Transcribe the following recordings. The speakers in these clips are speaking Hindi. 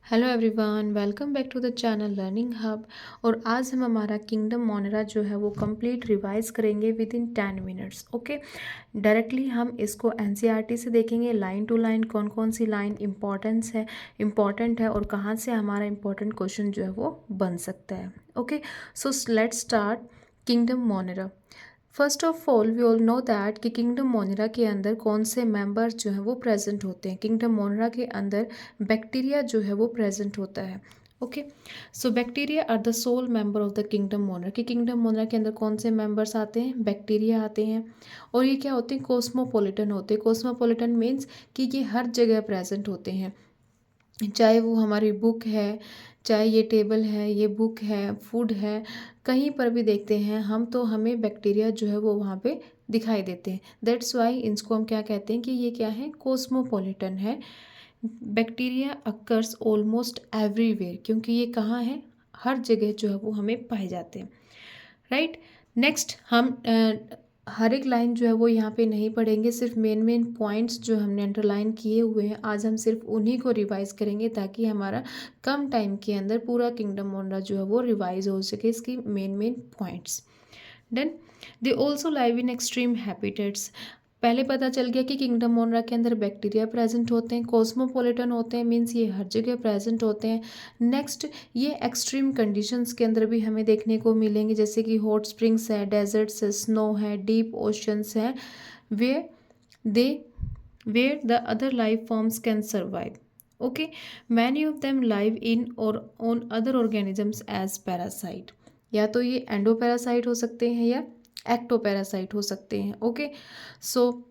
Hello everyone, welcome back to the channel learning hub. और आज हम हमारा किंगडम मोनेरा जो है वो कंप्लीट रिवाइज करेंगे within 10 minutes. Okay, directly हम इसको एनसीईआरटी से देखेंगे लाइन टू लाइन, कौन कौन सी लाइन इम्पॉर्टेंट है और कहाँ से हमारा इम्पॉर्टेंट क्वेश्चन जो है वो बन सकता है। Okay, so let's start kingdom Monera. First of all we all know that कि किंगडम मोनेरा के अंदर कौन से मेंबर्स जो हैं वो प्रेजेंट होते हैं। किंगडम मोनेरा के अंदर बैक्टीरिया जो है वो प्रेजेंट होता है। Okay, so bacteria are the sole member of the kingdom Monera. कि किंगडम मोनेरा के अंदर कौन से मेंबर्स आते हैं? बैक्टीरिया आते हैं। और ये क्या होते हैं? कॉस्मोपॉलिटन होते हैं। कॉस्मोपॉलिटन मीन्स कि ये हर जगह प्रेजेंट होते हैं, चाहे वो हमारी बुक है, चाहे ये टेबल है, ये बुक है, फूड है, कहीं पर भी देखते हैं हम तो हमें बैक्टीरिया जो है वो वहाँ पे दिखाई देते हैं। दैट्स वाई इनको हम क्या कहते हैं कि ये क्या है? कॉस्मोपॉलिटन है। बैक्टीरिया अक्कर्स ऑलमोस्ट एवरीवेयर, क्योंकि ये कहाँ है? हर जगह जो है वो हमें पाए जाते हैं। राइट, नेक्स्ट हम हर एक लाइन जो है वो यहाँ पे नहीं पढ़ेंगे, सिर्फ मेन मेन पॉइंट्स जो हमने अंडरलाइन किए हुए हैं आज हम सिर्फ उन्हीं को रिवाइज करेंगे, ताकि हमारा कम टाइम के अंदर पूरा किंगडम मोनेरा जो है वो रिवाइज हो सके, इसकी main main points. Done. They also live in extreme habitats. पहले पता चल गया कि किंगडम मोनेरा के अंदर बैक्टीरिया प्रेजेंट होते हैं, कॉस्मोपॉलिटन होते हैं, मीन्स ये हर जगह प्रेजेंट होते हैं। नेक्स्ट, ये एक्सट्रीम कंडीशंस के अंदर भी हमें देखने को मिलेंगे, जैसे कि हॉट स्प्रिंग्स है, डेजर्ट्स है, स्नो है, डीप ओशंस है, वे दे where the other life forms can survive. Okay, many of them live in or on other organisms as parasite. या तो ये एंडोपैरासाइट हो सकते हैं या एक्टोपैरासाइट हो सकते हैं। ओके, सो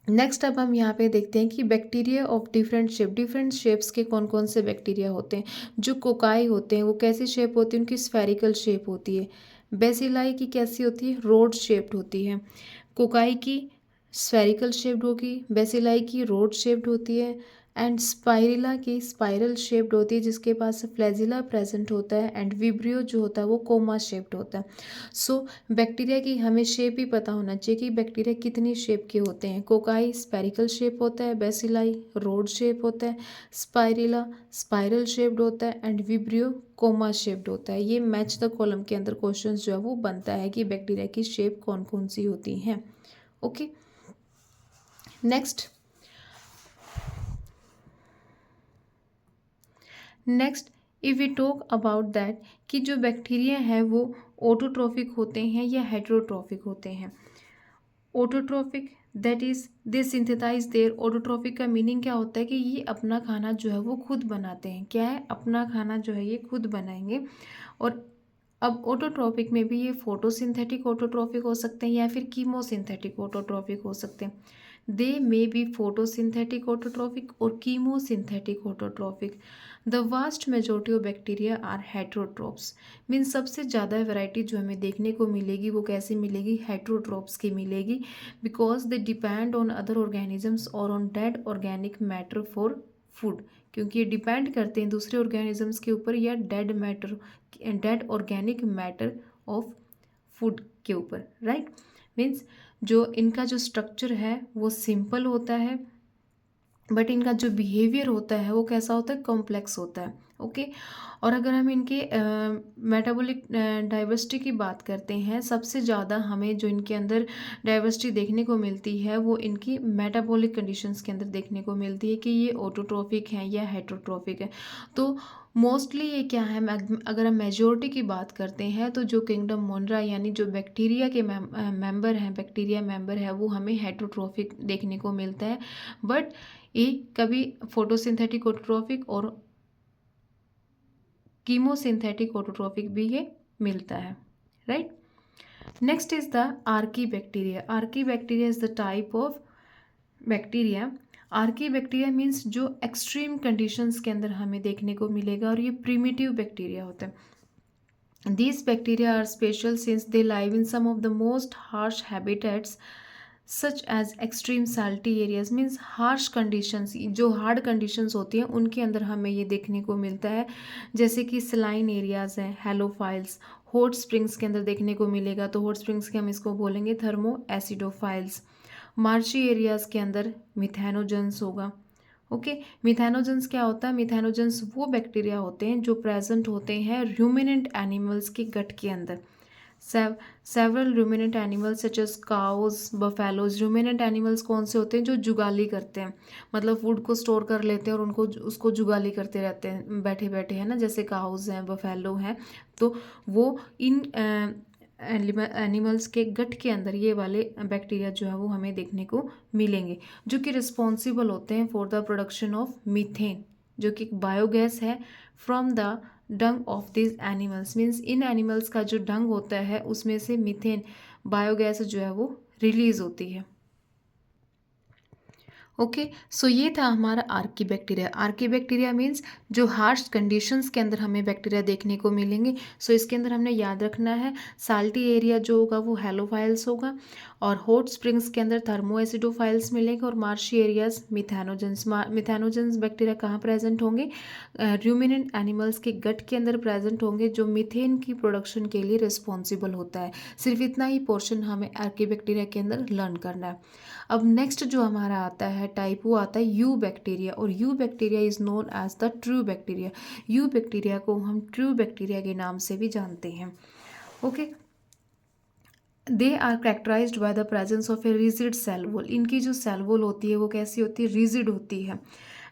नेक्स्ट अब हम यहाँ पे देखते हैं कि बैक्टीरिया ऑफ डिफरेंट शेप्स के कौन कौन से बैक्टीरिया होते हैं। जो कोकाई होते हैं वो कैसी शेप होती है? उनकी स्फेरिकल शेप होती है। बेसिलाई की कैसी होती है? रोड शेप्ड होती है। कोकाई की स्फेरिकल शेप्ड होगी, बेसिलाई की रोड शेप्ड होती है, एंड स्पाइरिला की स्पाइरल शेप्ड होती है जिसके पास फ्लैजिला प्रेजेंट होता है, एंड विब्रियो जो होता है वो कोमा शेप्ड होता है। सो बैक्टीरिया की हमें शेप ही पता होना चाहिए कि बैक्टीरिया कितनी शेप के होते हैं। कोकाई स्पेरिकल शेप होता है, बेसिलाई रोड शेप होता है, स्पाइरिला स्पाइरल शेप्ड होता है, एंड विब्रियो कोमा शेप्ड होता है। ये मैच द कॉलम के अंदर क्वेश्चन जो है वो बनता है कि बैक्टीरिया की शेप कौन कौन सी होती हैं। Okay, next if we talk about that कि जो बैक्टीरिया है वो ऑटोट्रॉफिक होते हैं या हेटेरोट्रॉफिक होते हैं। Autotrophic that is they synthesize their. Autotrophic का मीनिंग क्या होता है कि ये अपना खाना जो है वो खुद बनाते हैं। क्या है? अपना खाना जो है ये खुद बनाएंगे। और अब ऑटोट्रॉफिक में भी ये फोटोसिंथेटिक ऑटोट्रॉफिक हो सकते हैं या फिर कीमोसिंथेटिक ऑटोट्रॉफिक हो सकते हैं। They may be photosynthetic autotrophic और chemosynthetic autotrophic. The vast majority of bacteria are heterotrophs. Mean सबसे ज़्यादा वैरायटी जो हमें देखने को मिलेगी वो कैसी मिलेगी? हेट्रोट्रॉप्स की मिलेगी, because they depend on other organisms और on dead organic matter for food. क्योंकि ये डिपेंड करते हैं दूसरे ऑर्गेनिजम्स के ऊपर या dead organic matter of food के ऊपर। राइट, मीन्स जो इनका जो स्ट्रक्चर है वो सिंपल होता है, बट इनका जो बिहेवियर होता है वो कैसा होता है? कॉम्प्लेक्स होता है। ओके, और अगर हम इनके मेटाबॉलिक डाइवर्सिटी की बात करते हैं, सबसे ज़्यादा हमें जो इनके अंदर डाइवर्सिटी देखने को मिलती है वो इनकी मेटाबॉलिक कंडीशंस के अंदर देखने को मिलती है कि ये ऑटोट्रॉफिक है या हेटेरोट्रॉफिक है। तो मोस्टली ये क्या है? अगर हम मेजोरिटी की बात करते हैं तो जो किंगडम मोनेरा यानी जो बैक्टीरिया के बैक्टीरिया मेंबर है वो हमें हेटेरोट्रॉफिक देखने को मिलता है। बट ये कभी फोटोसिंथेटिक ऑटोट्रॉफिक और कीमोसिंथेटिक ऑटोट्रॉफिक भी ये मिलता है। Right, next is the Archie bacteria. Archie bacteria is the type of bacteria. Archie bacteria means जो एक्सट्रीम कंडीशंस के अंदर हमें देखने को मिलेगा, और ये प्रिमिटिव बैक्टीरिया होता है। These bacteria are special since they live in some of the most harsh habitats such as extreme salty areas, means harsh conditions। जो हार्ड कंडीशंस होती हैं उनके अंदर हमें ये देखने को मिलता है, जैसे कि सलाइन एरियाज हैं, हेलोफाइल्स। हॉट स्प्रिंग्स के अंदर देखने को मिलेगा, तो हॉट स्प्रिंग्स के हम इसको बोलेंगे थर्मो एसिडोफाइल्स। मार्शी एरियाज के अंदर मिथेनोजेंस होगा। ओके। मिथेनोजेंस क्या होता है? मिथेनोजेंस वो बैक्टीरिया होते हैं जो प्रेजेंट होते हैं रूमिनेंट एनिमल्स के गट के अंदर। Several ruminant animals such as cows, buffaloes. Ruminant animals कौन से होते हैं? जो जुगाली करते हैं, मतलब फूड को स्टोर कर लेते हैं और उनको उसको जुगाली करते रहते हैं बैठे बैठे, है ना, जैसे काउज हैं, बफेलो हैं। तो वो इन एनिमल्स के गट के अंदर ये वाले बैक्टीरिया जो है वो हमें देखने को मिलेंगे, जो कि रिस्पॉन्सिबल होते हैं for the production of methane, जो कि बायोगैस है from the Dang of this animals. Means in animals का जो डंग होता है उसमें से मीथेन बायोगैस जो है वो रिलीज होती है। ओके, सो ये था हमारा Archie bacteria. Archie bacteria means जो हार्श कंडीशंस के अंदर हमें बैक्टीरिया देखने को मिलेंगे। सो इसके अंदर हमने याद रखना है साल्टी एरिया जो होगा वो हेलोफाइल्स होगा, और हॉट स्प्रिंग्स के अंदर थर्मो एसिडोफाइल्स मिलेंगे, और marshy areas methanogens. Methanogens bacteria कहाँ प्रेजेंट होंगे? रूमिनेंट एनिमल्स के गट के अंदर प्रेजेंट होंगे, जो मीथेन की प्रोडक्शन के लिए रिस्पॉन्सिबल होता है। सिर्फ इतना ही पोर्शन हमें आर्की बैक्टीरिया के अंदर लर्न करना है। अब नेक्स्ट जो हमारा आता है टाइप, वो आता है यू बैक्टीरिया, और eubacteria is known as the true bacteria. Eubacteria को हम ट्रू बैक्टीरिया के नाम से भी जानते हैं। Okay, they are characterized by the presence of a rigid cell wall. इनकी जो सेल वॉल होती है वो कैसी होती है? रिजिड होती है।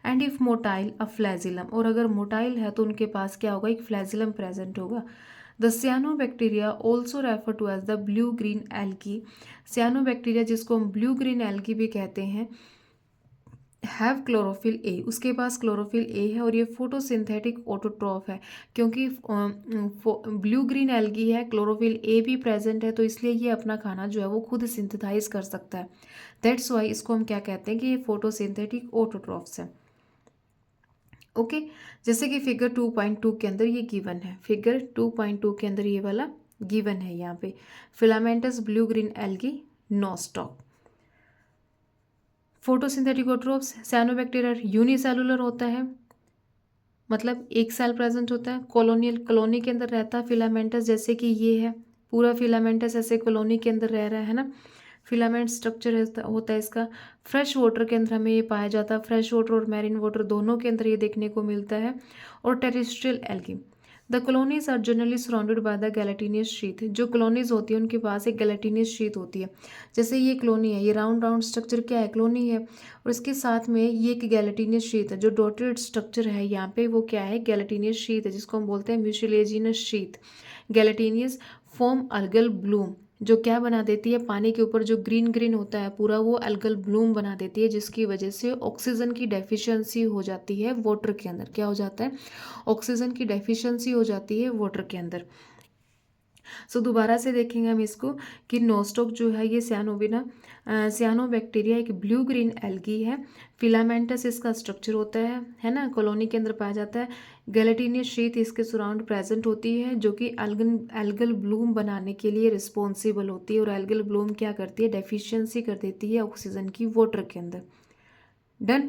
And if motile a flagellum, और अगर मोटाइल है तो उनके पास क्या होगा? एक फ्लैजिलम प्रेजेंट होगा। The cyanobacteria also refer to as the blue green algae. Cyanobacteria जिसको हम ब्लू ग्रीन एल्गी भी कहते हैं, हैव क्लोरोफिल ए, उसके पास क्लोरोफिल ए है, और ये फोटोसिंथेटिक ऑटोट्रॉफ है। क्योंकि ब्लू ग्रीन एल्गी है, क्लोरोफिल ए भी प्रेजेंट है, तो इसलिए ये अपना खाना जो है वो खुद सिंथेसाइज कर सकता है। दैट्स वाई इसको हम क्या कहते हैं कि ये फोटोसिंथेटिक ऑटोट्रॉफ्स है। ओके, जैसे कि फिगर 2.2 के अंदर ये गिवन है, फिगर 2.2 के अंदर ये वाला गिवन है यहाँ पे, filamentous blue green algae Nostoc. Photosynthetic autotrophs, cyanobacteria unicellular होता है, मतलब एक सेल प्रेजेंट होता है, कॉलोनियल कॉलोनी के अंदर रहता है फिलामेंटस, जैसे कि ये है पूरा फिलामेंटस ऐसे कॉलोनी के अंदर रह रहा है ना। फिलामेंट स्ट्रक्चर होता है इसका। फ्रेश वाटर के अंदर हमें ये पाया जाता है, फ्रेश वाटर और मैरीन वाटर दोनों के अंदर ये देखने को मिलता है। और terrestrial algae, the colonies are generally surrounded by the gelatinous sheath. जो कॉलोनीज होती है उनके पास एक गैलेटिनियस शीथ होती है। जैसे ये कॉलोनी है, ये राउंड राउंड स्ट्रक्चर क्या है? कॉलोनी है, और इसके साथ में ये एक गैलेटिनियस शीथ है। जो डॉटेड स्ट्रक्चर है यहाँ पे वो क्या है? गैलेटिनियस शीथ है, जिसको हम बोलते हैं mucilaginous sheath. Gelatinous form algal bloom, जो क्या बना देती है? पानी के ऊपर जो ग्रीन ग्रीन होता है पूरा, वो अल्गल ब्लूम बना देती है, जिसकी वजह से ऑक्सीजन की डेफिशिएंसी हो जाती है वाटर के अंदर। क्या हो जाता है? ऑक्सीजन की डेफिशिएंसी हो जाती है वाटर के अंदर। सो दोबारा से देखेंगे हम इसको कि नोस्टॉक जो है ये सियानोबैक्टीरिया एक ब्लू ग्रीन एल्गी है। फिलामेंटस इसका स्ट्रक्चर होता है ना, कॉलोनी के अंदर पाया जाता है। गैलेटिनियस शीथ इसके सराउंड प्रेजेंट होती है, जो कि एल्गल ब्लूम बनाने के लिए रिस्पॉन्सिबल होती है। और एल्गल ब्लूम क्या करती है? डेफिशिएंसी कर देती है ऑक्सीजन की वाटर के अंदर। Done.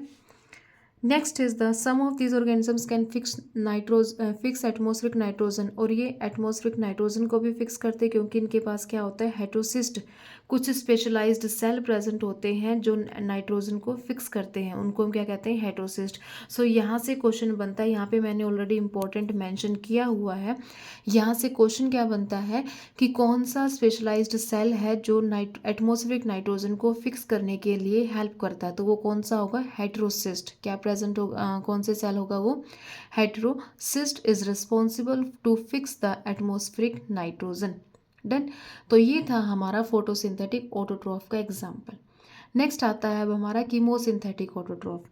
Next is the some of these organisms can fix atmospheric nitrogen, और ये एटमॉस्फेरिक नाइट्रोजन को भी फिक्स करते हैं, क्योंकि इनके पास क्या होता है? हेटेरोसिस्ट, कुछ स्पेशलाइज्ड सेल प्रेजेंट होते हैं जो नाइट्रोजन को फिक्स करते हैं, उनको हम क्या कहते हैं? हेटेरोसिस्ट। सो यहाँ से क्वेश्चन बनता है, यहाँ पे मैंने ऑलरेडी इंपॉर्टेंट मेंशन किया हुआ है। यहाँ से क्वेश्चन क्या बनता है कि कौन सा स्पेशलाइज्ड सेल है जो एटमॉस्फेरिक नाइट्रोजन को फिक्स करने के लिए हेल्प करता है? तो वो कौन सा होगा? हेटेरोसिस्ट। क्या प्रेजेंट होगा? कौन से सेल होगा वो? Heterocyst is responsible to fix the atmospheric nitrogen. Done. तो ये था हमारा फोटोसिंथेटिक ऑटोट्रॉफ का एग्जाम्पल। नेक्स्ट आता है अब हमारा chemosynthetic autotroph.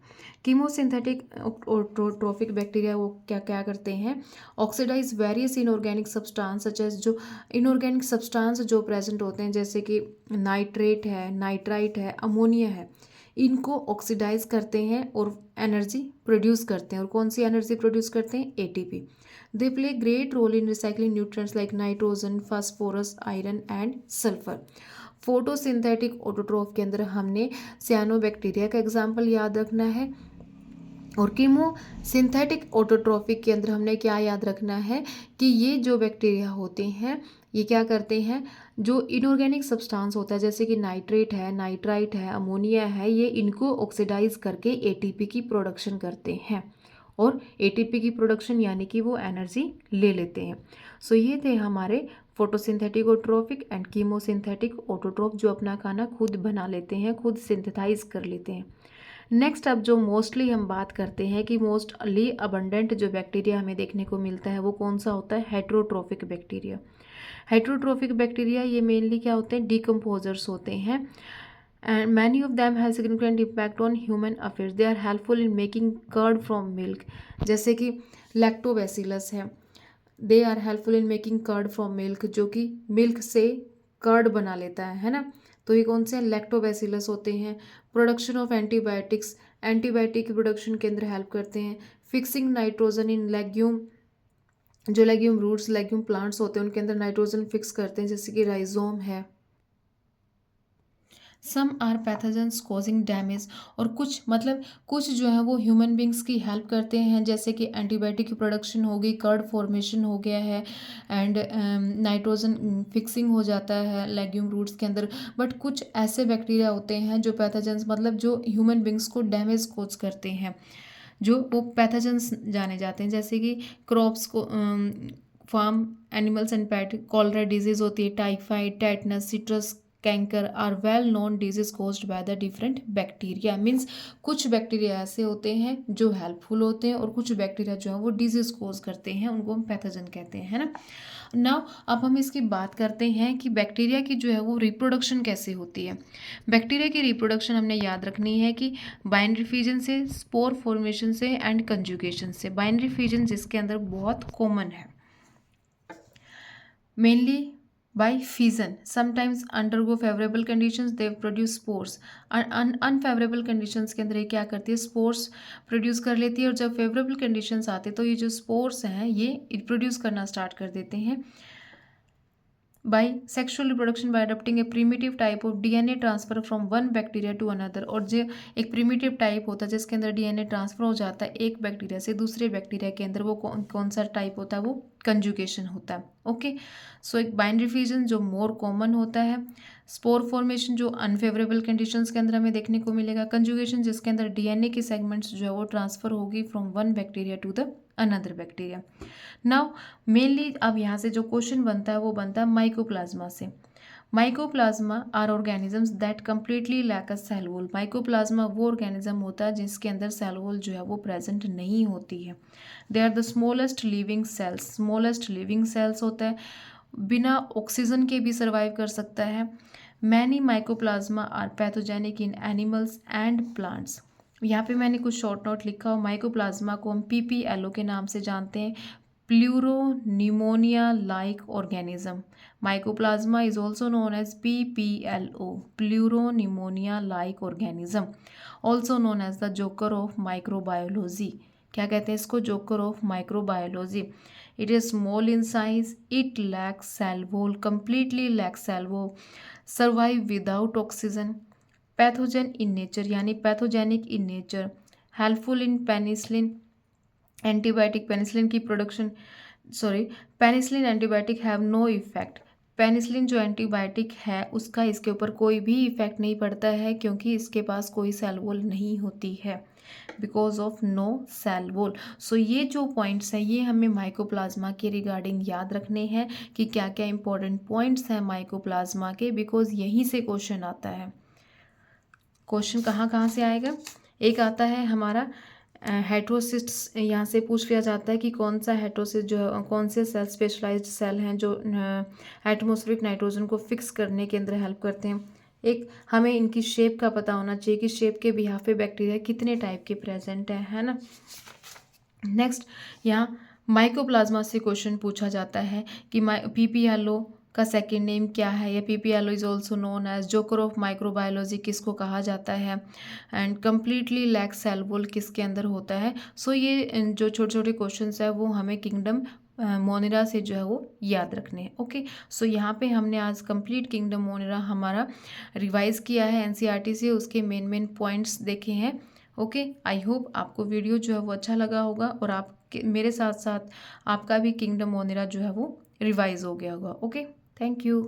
Chemosynthetic autotrophic bacteria वो क्या क्या करते हैं? Oxidize various inorganic substance such as, जो इनऑर्गेनिक सब्सटेंस जो प्रेजेंट होते हैं, जैसे कि नाइट्रेट है, नाइट्राइट है, अमोनिया है, इनको ऑक्सीडाइज करते हैं और एनर्जी प्रोड्यूस करते हैं। और कौन सी एनर्जी प्रोड्यूस करते हैं? ATP. They play great role in recycling nutrients like nitrogen, phosphorus, iron and sulphur. Photosynthetic autotroph के अंदर हमने सियानोबैक्टीरिया का एग्जाम्पल याद रखना है, और कीमोसिंथेटिक ऑटोट्रॉफिक के अंदर हमने क्या याद रखना है कि ये जो बैक्टीरिया होते हैं ये क्या करते हैं, जो इनऑर्गेनिक सब्सटेंस होता है जैसे कि नाइट्रेट है, नाइट्राइट है, अमोनिया है, ये इनको ऑक्सीडाइज करके एटीपी की प्रोडक्शन करते हैं और एटीपी की प्रोडक्शन यानी कि वो एनर्जी ले लेते हैं। सो ये थे हमारे photosynthetic autotrophic and chemosynthetic autotroph जो अपना खाना खुद बना लेते हैं, खुद सिंथेसाइज कर लेते हैं। नेक्स्ट अब जो मोस्टली हम बात करते हैं कि मोस्टली अबंडेंट जो बैक्टीरिया हमें देखने को मिलता है वो कौन सा होता है, हेट्रोट्रोफिक बैक्टीरिया। हेट्रोट्रोफिक बैक्टीरिया ये मेनली क्या होते हैं, डिकम्पोजर्स होते हैं and many of them have significant impact on human affairs. They are helpful in making curd from milk, जैसे कि लैक्टोबैसिलस है, they are helpful in making curd from milk, जो कि मिल्क से कर्ड बना लेता है ना। तो ये कौन से लैक्टोबैसिलस होते हैं। प्रोडक्शन ऑफ एंटीबायोटिक्स, एंटीबायोटिक की प्रोडक्शन के अंदर हेल्प करते हैं। फिक्सिंग नाइट्रोजन इन लेग्यूम, जो लेग्यूम रूट्स, लेग्यूम प्लांट्स होते हैं उनके अंदर नाइट्रोजन फिक्स करते हैं, जैसे कि राइजोम है। Some are pathogens causing damage, और कुछ मतलब कुछ जो है वो ह्यूमन बींग्स की हेल्प करते हैं, जैसे कि एंटीबायोटिक की प्रोडक्शन होगी, कर्ड फॉर्मेशन हो गया है एंड नाइट्रोजन फिक्सिंग हो जाता है लेग्यूम रूट्स के अंदर। बट कुछ ऐसे बैक्टीरिया होते हैं जो पैथोजेंस मतलब जो ह्यूमन बींग्स को डैमेज कॉज करते हैं, जो वो पैथोजेंस जाने जाते हैं, जैसे कि क्रॉप्स को farm animals and pet, cholera disease होती है, typhoid, tetanus, citrus canker are well known disease caused by the different bacteria. Means कुछ बैक्टीरिया ऐसे होते हैं जो हेल्पफुल होते हैं और कुछ बैक्टीरिया जो है वो डिजीज कॉज करते हैं, उनको हम पैथोजन कहते हैं, है ना। नाउ अब हम इसकी बात करते हैं कि बैक्टीरिया की जो है वो रिप्रोडक्शन कैसे होती है। बैक्टीरिया की रिप्रोडक्शन हमने याद रखनी है कि बाइनरी फिजन से, स्पोर फॉर्मेशन से एंड कंजुगेशन से। बाइनरी फिजन जिसके अंदर बहुत कॉमन है, mainly by fission, sometimes undergo favorable conditions they produce spores। unfavorable conditions के अंदर ये क्या करती है, spores प्रोड्यूस कर लेती है, और जब फेवरेबल कंडीशंस आते तो ये जो spores हैं ये प्रोड्यूस करना स्टार्ट कर देते हैं by sexual reproduction by adopting a primitive type of DNA transfer from one bacteria to another। और जो एक प्रीमिटिव टाइप होता है जिसके अंदर डीएनए ट्रांसफर हो जाता है एक बैक्टीरिया से दूसरे बैक्टीरिया के अंदर, वो कौन सा टाइप होता है, वो कंजुगेशन होता है। ओके, सो एक बाइनरी फ्यूजन जो मोर कॉमन होता है, स्पोर फॉर्मेशन जो अनफेवरेबल कंडीशंस के अंदर हमें देखने को मिलेगा, कंजुगेशन जिसके अंदर डीएनए की सेगमेंट्स जो है वो ट्रांसफर होगी from one bacteria to the another bacteria. Now mainly अब यहाँ से जो क्वेश्चन बनता है वो बनता है माइकोप्लाज्मा से। Mycoplasma are organisms that completely lack a cell wall. Mycoplasma वो ऑर्गेनिज्म होता है जिसके अंदर सेल वॉल जो है वो प्रेजेंट नहीं होती है। They are the smallest living cells, smallest living cells होता है, बिना ऑक्सीजन के भी सर्वाइव कर सकता है। Many mycoplasma are pathogenic in animals and plants. यहाँ पे मैंने कुछ शॉर्ट नोट लिखा हो। माइकोप्लाज्मा को हम PPLO के नाम से जानते हैं, pleuropneumonia like organism. Mycoplasma is also known as PPLO, pleuropneumonia like organism, also known as the joker of microbiology. क्या कहते हैं इसको, joker of microbiology. It is small in size, it lacks cell wall, completely lacks cell wall, survive without oxygen, pathogen in nature यानी pathogenic in nature, helpful in penicillin antibiotic, penicillin की production penicillin antibiotic have no effect. Penicillin जो एंटीबायोटिक है उसका इसके ऊपर कोई भी इफेक्ट नहीं पड़ता है क्योंकि इसके पास कोई सेल वॉल नहीं होती है, because of no cell wall. So ये जो पॉइंट्स हैं ये हमें माइकोप्लाज्मा के रिगार्डिंग याद रखने हैं कि क्या क्या इंपॉर्टेंट पॉइंट्स हैं माइकोप्लाज्मा के, बिकॉज यहीं से क्वेश्चन आता है। क्वेश्चन कहाँ कहाँ से आएगा, एक आता है हमारा हेट्रोसिस्ट्स, यहाँ से पूछ लिया जाता है कि कौन सा हेट्रोसिस्ट जो कौन से सेल स्पेशलाइज्ड सेल हैं जो एटमॉस्फेरिक नाइट्रोजन को फिक्स करने के अंदर हेल्प करते हैं। एक हमें इनकी शेप का पता होना चाहिए कि शेप के बिहाफ पे बैक्टीरिया कितने टाइप के प्रेजेंट है ना। नेक्स्ट यहाँ माइकोप्लाज्मा से क्वेश्चन पूछा जाता है कि PPLO का सेकेंड नेम क्या है, या PPLO is also known as joker of microbiology किसको कहा जाता है, and completely lack cell wall किसके अंदर होता है। सो ये जो छोटे छोटे क्वेश्चन है वो हमें किंगडम मोनिरा से जो है वो याद रखने हैं। ओके, सो यहाँ पे हमने आज कंप्लीट किंगडम मोनिरा हमारा रिवाइज किया है NCERT से, उसके मेन पॉइंट्स देखे हैं। ओके, आई होप आपको वीडियो जो है वो अच्छा लगा होगा और आप मेरे साथ साथ आपका भी किंगडम मोनिरा जो है वो रिवाइज हो गया होगा। ओके। Thank you.